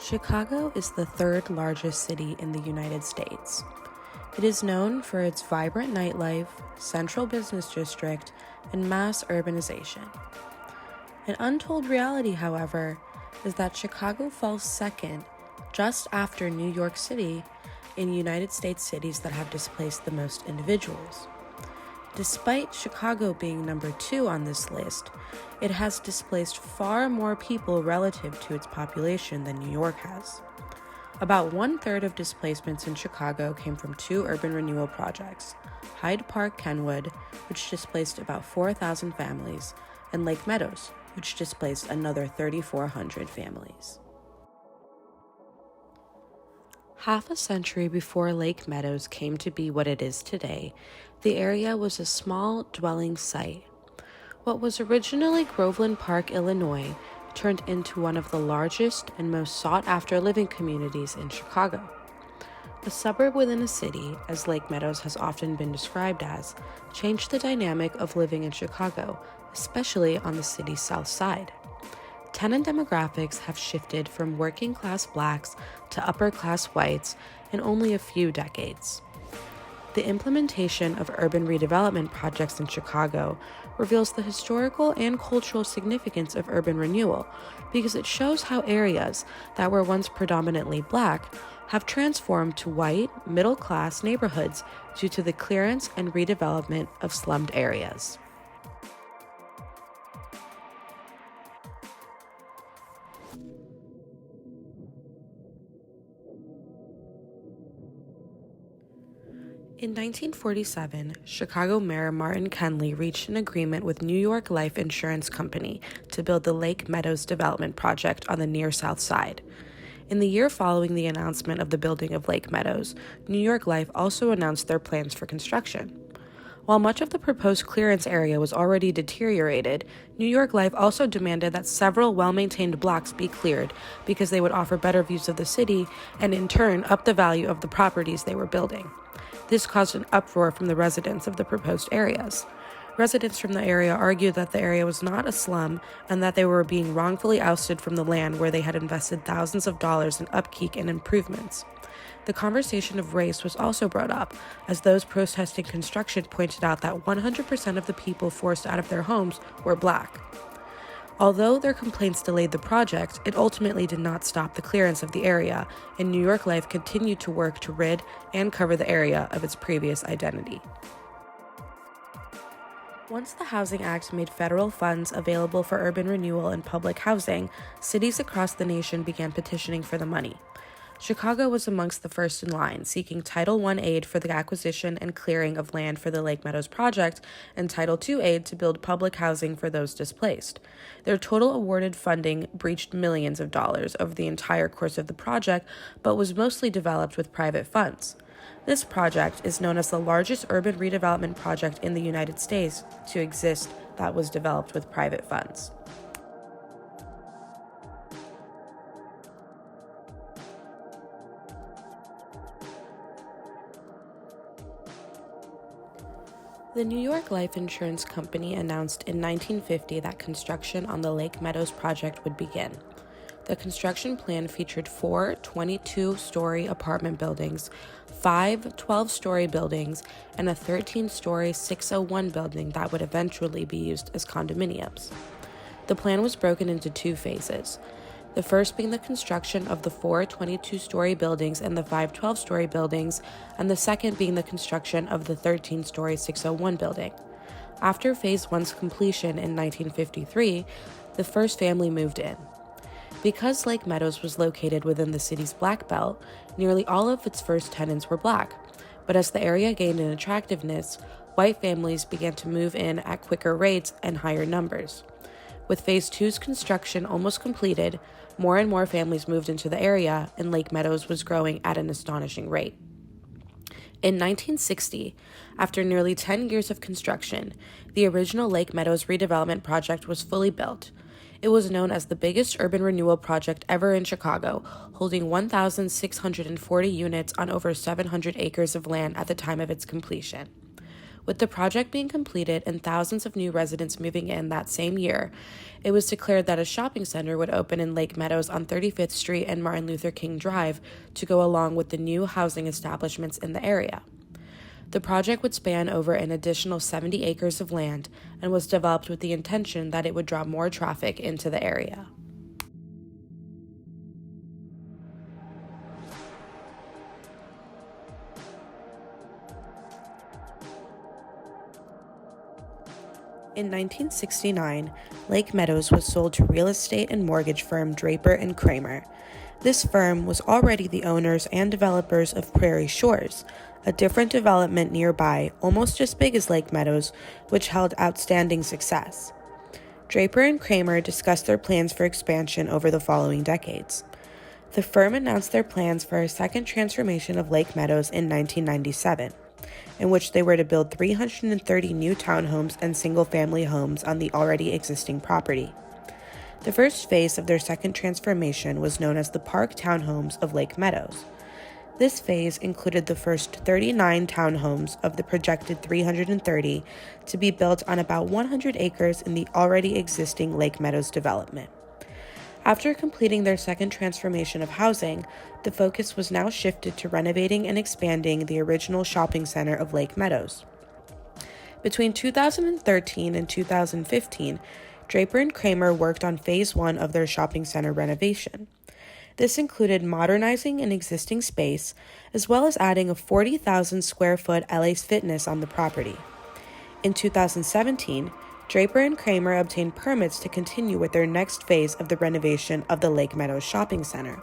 Chicago is the third largest city in the United States. It is known for its vibrant nightlife, central business district, and mass urbanization. An untold reality, however, is that Chicago falls second, just after New York City, in United States cities that have displaced the most individuals. Despite Chicago being number 2 on this list, it has displaced far more people relative to its population than New York has. About 1/3 of displacements in Chicago came from 2 urban renewal projects, Hyde Park Kenwood, which displaced about 4,000 families, and Lake Meadows, which displaced another 3,400 families. Half a century before Lake Meadows came to be what it is today, the area was a small dwelling site. What was originally Groveland Park, Illinois, turned into one of the largest and most sought-after living communities in Chicago. A suburb within a city, as Lake Meadows has often been described as, changed the dynamic of living in Chicago, especially on the city's south side. Tenant demographics have shifted from working-class blacks to upper-class whites in only a few decades. The implementation of urban redevelopment projects in Chicago reveals the historical and cultural significance of urban renewal because it shows how areas that were once predominantly black have transformed to white, middle-class neighborhoods due to the clearance and redevelopment of slummed areas. In 1947, Chicago Mayor Martin Kenley reached an agreement with New York Life Insurance Company to build the Lake Meadows development project on the near south side. In the year following the announcement of the building of Lake Meadows, New York Life also announced their plans for construction. While much of the proposed clearance area was already deteriorated, New York Life also demanded that several well-maintained blocks be cleared because they would offer better views of the city and in turn up the value of the properties they were building. This caused an uproar from the residents of the proposed areas. Residents from the area argued that the area was not a slum and that they were being wrongfully ousted from the land where they had invested thousands of dollars in upkeep and improvements. The conversation of race was also brought up, as those protesting construction pointed out that 100% of the people forced out of their homes were black. Although their complaints delayed the project, it ultimately did not stop the clearance of the area, and New York Life continued to work to rid and cover the area of its previous identity. Once the Housing Act made federal funds available for urban renewal and public housing, cities across the nation began petitioning for the money. Chicago was amongst the first in line, seeking Title I aid for the acquisition and clearing of land for the Lake Meadows project and Title II aid to build public housing for those displaced. Their total awarded funding breached millions of dollars over the entire course of the project, but was mostly developed with private funds. This project is known as the largest urban redevelopment project in the United States to exist that was developed with private funds. The New York Life Insurance Company announced in 1950 that construction on the Lake Meadows project would begin. The construction plan featured 4 22-story apartment buildings, 5 12-story buildings, and a 13-story 601 building that would eventually be used as condominiums. The plan was broken into 2 phases. The first being the construction of the 4 22-story buildings and the 5 12-story buildings, and the second being the construction of the 13-story 601 building. After Phase 1's completion in 1953, the first family moved in. Because Lake Meadows was located within the city's Black Belt, nearly all of its first tenants were black. But as the area gained in attractiveness, white families began to move in at quicker rates and higher numbers. With Phase 2's construction almost completed, more and more families moved into the area, and Lake Meadows was growing at an astonishing rate. In 1960, after nearly 10 years of construction, the original Lake Meadows redevelopment project was fully built. It was known as the biggest urban renewal project ever in Chicago, holding 1,640 units on over 700 acres of land at the time of its completion. With the project being completed and thousands of new residents moving in that same year, it was declared that a shopping center would open in Lake Meadows on 35th Street and Martin Luther King Drive to go along with the new housing establishments in the area. The project would span over an additional 70 acres of land and was developed with the intention that it would draw more traffic into the area. In 1969, Lake Meadows was sold to real estate and mortgage firm Draper and Kramer. This firm was already the owners and developers of Prairie Shores, a different development nearby, almost as big as Lake Meadows, which held outstanding success. Draper and Kramer discussed their plans for expansion over the following decades. The firm announced their plans for a second transformation of Lake Meadows in 1997. In which they were to build 330 new townhomes and single-family homes on the already existing property. The first phase of their second transformation was known as the Park Townhomes of Lake Meadows. This phase included the first 39 townhomes of the projected 330 to be built on about 100 acres in the already existing Lake Meadows development. After completing their second transformation of housing, the focus was now shifted to renovating and expanding the original shopping center of Lake Meadows. Between 2013 and 2015, Draper and Kramer worked on Phase 1 of their shopping center renovation. This included modernizing an existing space, as well as adding a 40,000 square foot LA's Fitness on the property. In 2017, Draper and Kramer obtained permits to continue with their next phase of the renovation of the Lake Meadows Shopping Center.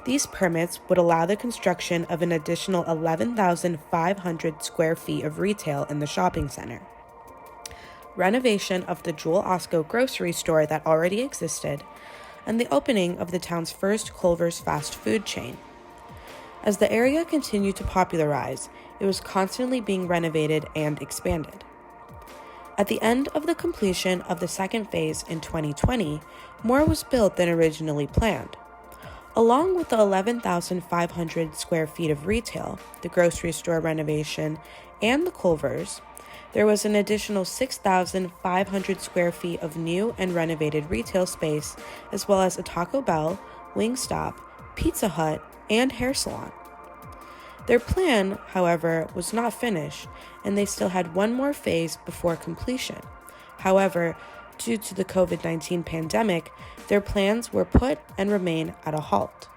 These permits would allow the construction of an additional 11,500 square feet of retail in the shopping center, renovation of the Jewel Osco grocery store that already existed, and the opening of the town's first Culver's fast food chain. As the area continued to popularize, it was constantly being renovated and expanded. At the end of the completion of the second phase in 2020, more was built than originally planned. Along with the 11,500 square feet of retail, the grocery store renovation, and the Culver's, there was an additional 6,500 square feet of new and renovated retail space, as well as a Taco Bell, Wingstop, Pizza Hut, and hair salon. Their plan, however, was not finished, and they still had one more phase before completion. However, due to the COVID-19 pandemic, their plans were put and remain at a halt.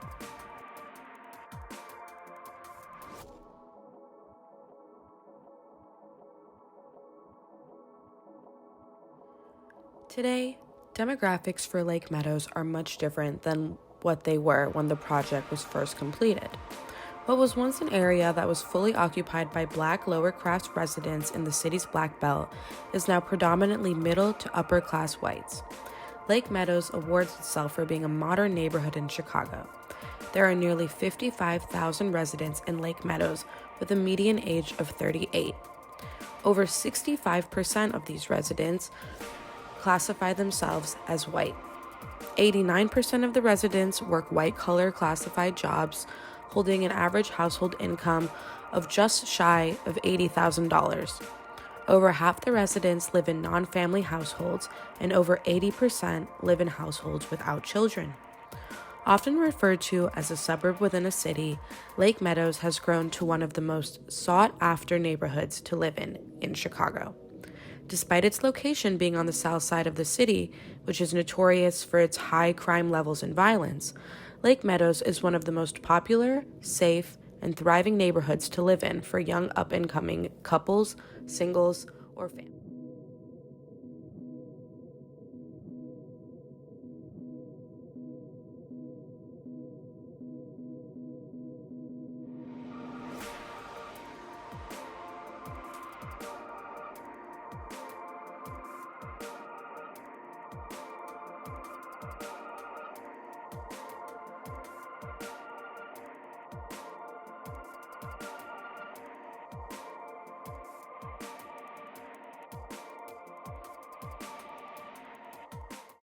Today, demographics for Lake Meadows are much different than what they were when the project was first completed. What was once an area that was fully occupied by Black lower-class residents in the city's Black Belt is now predominantly middle to upper-class whites. Lake Meadows awards itself for being a modern neighborhood in Chicago. There are nearly 55,000 residents in Lake Meadows with a median age of 38. Over 65% of these residents classify themselves as white. 89% of the residents work white-collar classified jobs, holding an average household income of just shy of $80,000. Over half the residents live in non-family households, and over 80% live in households without children. Often referred to as a suburb within a city, Lake Meadows has grown to one of the most sought-after neighborhoods to live in Chicago. Despite its location being on the south side of the city, which is notorious for its high crime levels and violence, Lake Meadows is one of the most popular, safe, and thriving neighborhoods to live in for young up-and-coming couples, singles, or families.